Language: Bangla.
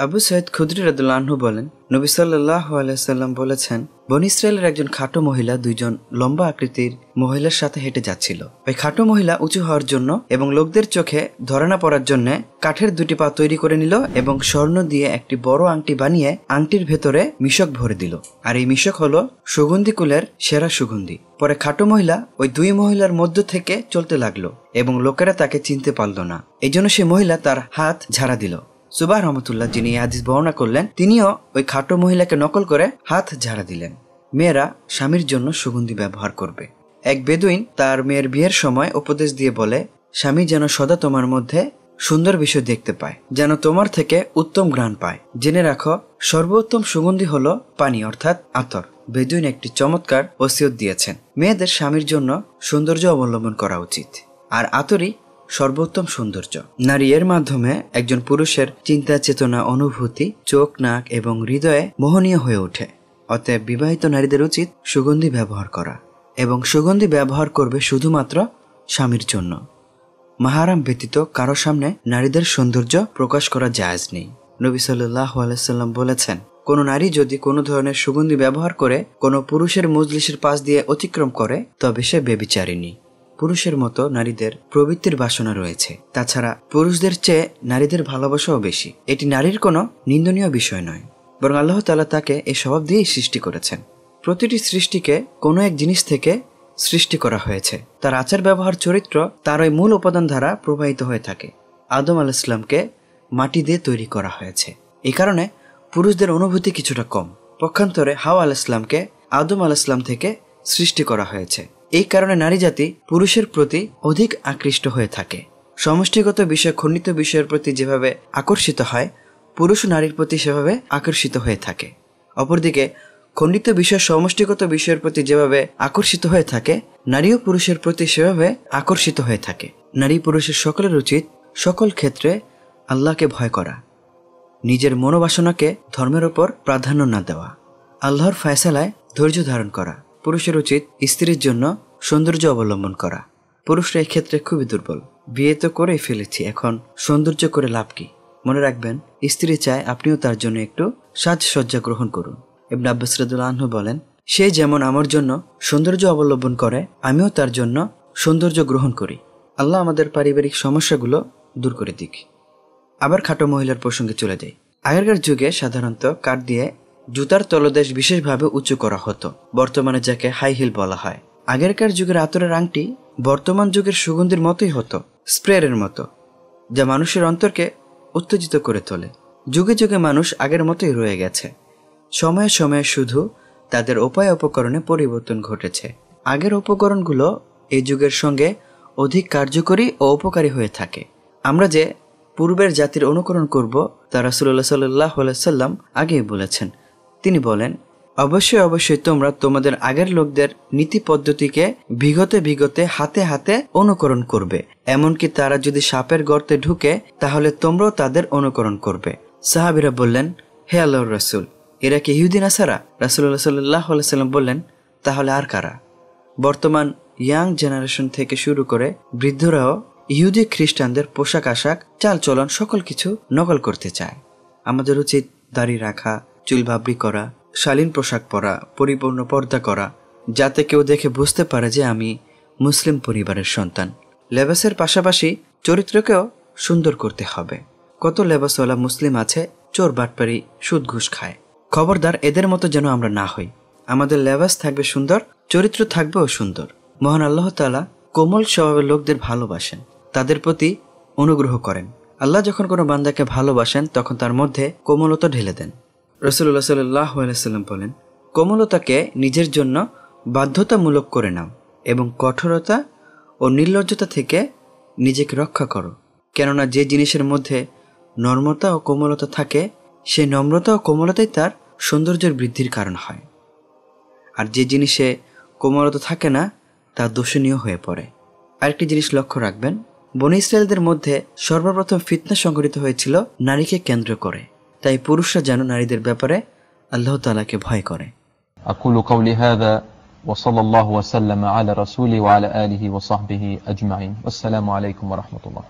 আবু সাইদ খুদরি রাদিয়াল্লাহু আনহু বলেন, নবী সাল্লাল্লাহু আলাইহি সাল্লাম বলেছেন, বনী ইসরায়েলের একজন খাটো মহিলা দুইজন লম্বা আকৃতির মহিলার সাথে হেঁটে যাচ্ছিল। ওই খাটো মহিলা উঁচু হওয়ার জন্য এবং লোকদের চোখে ধরা না পড়ার জন্য কাঠের দুটি পা তৈরি করে নিল এবং স্বর্ণ দিয়ে একটি বড় আংটি বানিয়ে আংটির ভেতরে মিশক ভরে দিল। আর এই মিশক হলো সুগন্ধি কুলের সেরা সুগন্ধি। পরে খাটো মহিলা ওই দুই মহিলার মধ্য থেকে চলতে লাগলো এবং লোকেরা তাকে চিনতে পারল না। এই জন্য সে মহিলা তার হাত ঝাড়া দিল। সুবাহ রহমতুল্লাহ, যিনি এই হাদিস বর্ণনা করলেন, তিনিও ওই খাটো মহিলাকে নকল করে হাত ঝাড়া দিলেন। মেয়েরা স্বামীর জন্য সুগন্ধি ব্যবহার করবে। এক বেদুইন তার মেয়ের বিয়ের সময় উপদেশ দিয়ে বলে, স্বামী যেন সদা তোমার মধ্যে সুন্দর বিষয় দেখতে পায়, যেন তোমার থেকে উত্তম ঘ্রাণ পায়। জেনে রাখো, সর্বোত্তম সুগন্ধি হলো পানি অর্থাৎ আতর। বেদুইন একটি চমৎকার ওসিয়ত দিয়েছেন, মেয়েদের স্বামীর জন্য সৌন্দর্য অবলম্বন করা উচিত, আর আতরই সর্বোত্তম সৌন্দর্য। নারী এর মাধ্যমে একজন পুরুষের চিন্তা, চেতনা, অনুভূতি, চোখ, নাক এবং হৃদয়ে মোহনীয় হয়ে ওঠে। অতএব বিবাহিত নারীদের উচিত সুগন্ধি ব্যবহার করা, এবং সুগন্ধি ব্যবহার করবে শুধুমাত্র স্বামীর জন্য। মাহারাম ব্যতীত কারো সামনে নারীদের সৌন্দর্য প্রকাশ করা জায়েজ নেই। নবী সাল্লাল্লাহু আলাইহি সাল্লাম বলেছেন, কোনো নারী যদি কোনো ধরনের সুগন্ধি ব্যবহার করে কোনো পুরুষের মজলিসের পাশ দিয়ে অতিক্রম করে, তবে সে ব্যভিচারিণী। পুরুষের মতো নারীদের প্রবৃত্তির বাসনা রয়েছে। তাছাড়া পুরুষদের চেয়ে নারীদের ভালোবাসাও বেশি। এটি নারীর কোনো নিন্দনীয় বিষয় নয়, বরং আল্লাহ তাআলা তাকে এই স্বভাব দিয়েই সৃষ্টি করেছেন। প্রতিটি সৃষ্টিকে কোনো এক জিনিস থেকে সৃষ্টি করা হয়েছে। তার আচার ব্যবহার, চরিত্র তার ওই মূল উপাদান দ্বারা প্রবাহিত হয়ে থাকে। আদম আলাইহিস সালামকে মাটি দিয়ে তৈরি করা হয়েছে, এই কারণে পুরুষদের অনুভূতি কিছুটা কম। পক্ষান্তরে হাওয়া আলাইহিস সালামকে আদম আলাইহিস সালাম থেকে সৃষ্টি করা হয়েছে। এই কারণে নারী জাতি পুরুষের প্রতি অধিক আকৃষ্ট হয়ে থাকে। সমষ্টিগত বিষয় খণ্ডিত বিষয়ের প্রতি যেভাবে আকর্ষিত হয়, পুরুষ নারীর প্রতি সেভাবে আকর্ষিত হয়ে থাকে। অপরদিকে খণ্ডিত বিষয় সমষ্টিগত বিষয়ের প্রতি যেভাবে আকর্ষিত হয়ে থাকে, নারীও পুরুষের প্রতি সেভাবে আকর্ষিত হয়ে থাকে। নারী পুরুষের সকলের উচিত সকল ক্ষেত্রে আল্লাহকে ভয় করা, নিজের মনোবাসনাকে ধর্মের ওপর প্রাধান্য না দেওয়া, আল্লাহর ফয়সালায় ধৈর্য ধারণ করা। পুরুষের উচিত স্ত্রীর জন্য সৌন্দর্য অবলম্বন করা। পুরুষরা এই ক্ষেত্রে খুবই দুর্বল। বিয়ে তো করেই ফেলেছি, এখন সৌন্দর্য করে লাভ কি? মনে রাখবেন, স্ত্রী চায় আপনিও তার জন্য একটু সাজসজ্জা গ্রহণ করুন। ইবনে আব্বাস রাদিয়াল্লাহু আনহু বলেন, সে যেমন আমার জন্য সৌন্দর্য অবলম্বন করে, আমিও তার জন্য সৌন্দর্য গ্রহণ করি। আল্লাহ আমাদের পারিবারিক সমস্যাগুলো দূর করে দিক। আবার খাটো মহিলার প্রসঙ্গে চলে যাই। আগেরকার যুগে সাধারণত কাঠ দিয়ে জুতার তলদেশ বিশেষভাবে উঁচু করা হতো, বর্তমানে যাকে হাই হিল বলা হয়। আগেরকার যুগের আতরের আংটি বর্তমান যুগের সুগন্ধির মতোই হতো, স্প্রের মতো, যা মানুষের অন্তরকে উত্তেজিত করে তোলে। যুগে যুগে মানুষ আগের মতোই রয়ে গেছে। সময়ে সময়ে শুধু তাদের উপায় উপকরণে পরিবর্তন ঘটেছে। আগের উপকরণগুলো এই যুগের সঙ্গে অধিক কার্যকরী ও উপকারী হয়ে থাকে। আমরা যে পূর্বের জাতির অনুকরণ করব, তা রাসূলুল্লাহ সাল্লাল্লাহু আলাইহি সাল্লাম আগেই বলেছেন। তিনি বলেন, অবশ্যই অবশ্যই তোমরা তোমাদের আগের লোকদের নীতি পদ্ধতিকে বিগতে হাতে হাতে অনুকরণ করবে। এমনকি তারা যদি সাপের গর্তে ঢুকে, তাহলে তোমরাও তাদের অনুকরণ করবে। সাহাবীরা বললেন, হে আল্লাহর রাসূল, এরা কি ইহুদি নাসারা? রাসূলুল্লাহ সাল্লাল্লাহু আলাইহি সাল্লাম বললেন, তাহলে আর কারা? বর্তমান ইয়াং জেনারেশন থেকে শুরু করে বৃদ্ধরাও ইহুদি খ্রিস্টানদের পোশাক আশাক, চালচলন সকল কিছু নকল করতে চায়। আমাদের উচিত দাড়ি রাখা, চুল ভাবরি করা, শালীন পোশাক পরা, পরিপূর্ণ পর্দা করা, যাতে কেউ দেখে বুঝতে পারে যে আমি মুসলিম পরিবারের সন্তান। লেবাসের পাশাপাশি চরিত্রকেও সুন্দর করতে হবে। কত লেবাসওয়ালা মুসলিম আছে, চোর বাটপারি, সুদ ঘুষ খায়। খবরদার এদের মতো যেন আমরা না হই। আমাদের লেবাস থাকবে সুন্দর, চরিত্র থাকবেও সুন্দর। মহান আল্লাহ তাআলা কোমল স্বভাবের লোকদের ভালোবাসেন, তাদের প্রতি অনুগ্রহ করেন। আল্লাহ যখন কোনো বান্দাকে ভালোবাসেন, তখন তার মধ্যে কোমলতা ঢেলে দেন। রাসূলুল্লাহ সাল্লাল্লাহু আলাইহি সাল্লাম বলেন, কোমলতাকে নিজের জন্য বাধ্যতামূলক করে নাও এবং কঠোরতা ও নির্লজ্জতা থেকে নিজেকে রক্ষা করো। কেননা যে জিনিসের মধ্যে নম্রতা ও কোমলতা থাকে, সেই নম্রতা ও কোমলতাই তার সৌন্দর্যের বৃদ্ধির কারণ হয়। আর যে জিনিসে কোমলতা থাকে না, তা দোষণীয় হয়ে পড়ে। আরেকটি জিনিস লক্ষ্য রাখবেন, বনী ইসরায়েলদের মধ্যে সর্বপ্রথম ফিতনা সংঘটিত হয়েছিল নারীকে কেন্দ্র করে। তাই পুরুষরা যেন নারীদের ব্যাপারে আল্লাহ তাআলাকে ভয় করে। আকুলু কাওলি হাযা ওয়া সাল্লাল্লাহু ওয়া সাল্লামা আলা রাসূলি ওয়া আলা আলিহি ওয়া সাহবিহি আজমাইন। আসসালামু আলাইকুম ওয়া রাহমাতুল্লাহ।